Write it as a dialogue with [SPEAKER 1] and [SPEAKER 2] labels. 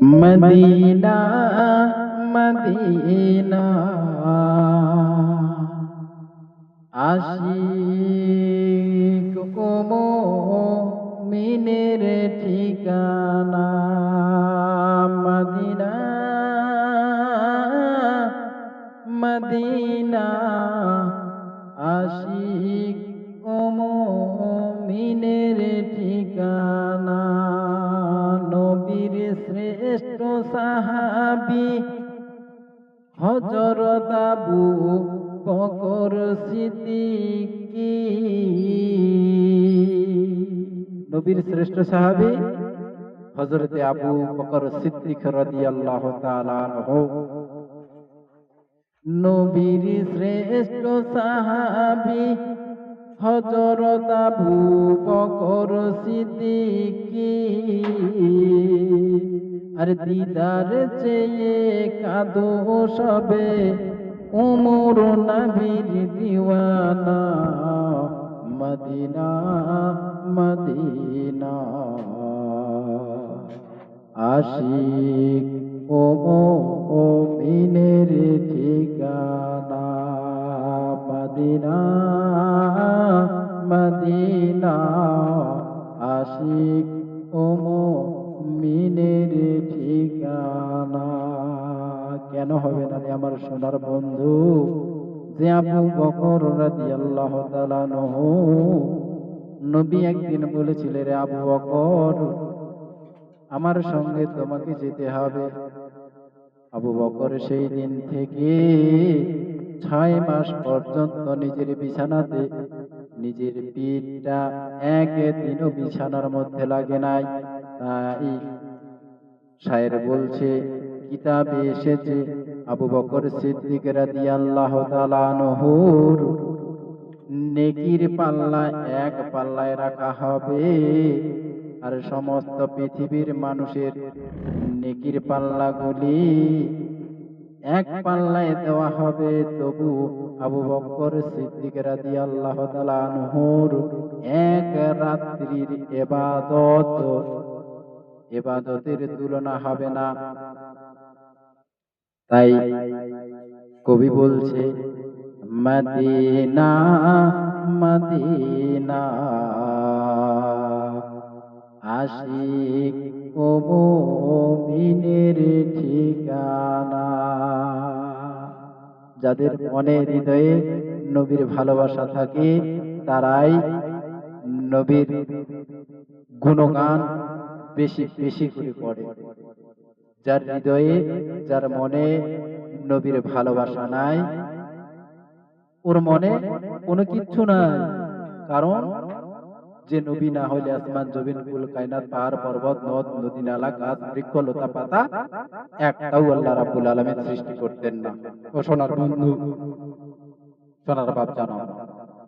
[SPEAKER 1] Medina Medina Ashiq ও মুমিনের ঠিকানা। Medina Medina Ashiq ও মুমিনের ঠিকানা। নবীর শ্রেষ্ঠ সাহাবী হযরত আবু বকর সিদ্দিক। নবীর শ্রেষ্ঠ সাহাবী হযরত আবু বকর সিদ্দিক রাদিয়াল্লাহু তাআলা আনহু। নবীর শ্রেষ্ঠ সাহাবী হযরত আবু বকর সিদ্দিক। আর দিদার চেয়ে কাঁদো সবে উমর নবীর দিওয়ানা। মদিনা মদিনা আশিক ও মুমিনের ঠিকানা। মদিনা মদিনা আশিক ও মুমিনের ঠিকানা। কেন হবে না রে আমার সোনার বন্ধু, যে আবু বকর রাদিয়াল্লাহু তাআলা আনহু নবী একদিন বলেছিলেন, রে আবু বকর আমার সঙ্গে তোমাকে যেতে হবে। আবু বকর সেই দিন থেকে 6 মাস পর্যন্ত নিজের বিছানাতে নিজের পিঠটা একদিনও বিছানার মধ্যে লাগে নাই। তাই শায়ের বলছে, কিতাবে এসেছে আবু বকর সিদ্দিক রাদিয়াল্লাহু তাআলা আনহুর নেকির পাল্লা এক পাল্লায় রাখা হবে, আর সমস্ত পৃথিবীর মানুষের নেকির পাল্লাগুলি এক পাল্লায় দেওয়া হবে। তবু আবু বকর সিদ্দিক রাদিয়াল্লাহু তাআলা আনহুর এক রাত্রির ইবাদতের তুলনা হবে না। তাই কবি বলছে, মদিনা মদিনা আশিক ও মুমিনের ঠিকানা। যাদের মনে হৃদয়ে নবীর ভালোবাসা থাকে তারাই নবীর গুণগান বেশি বেশি করে পড়ে। যার হৃদয়ে যার মনে নবীর ভালোবাসা নাই, ওর মনে কোনো কিচ্ছু নাই। কারণ যে নবী না হইলে আসমান জমিন কুল কায়নাত পাহাড় পর্বত নদ নদী নালা গাছ বৃক্ষ লতা পাতা একটাও আল্লাহ রাব্বুল আলামিন সৃষ্টি করতেন না। ও সোনার বন্ধু, সোনার বাপ জানো,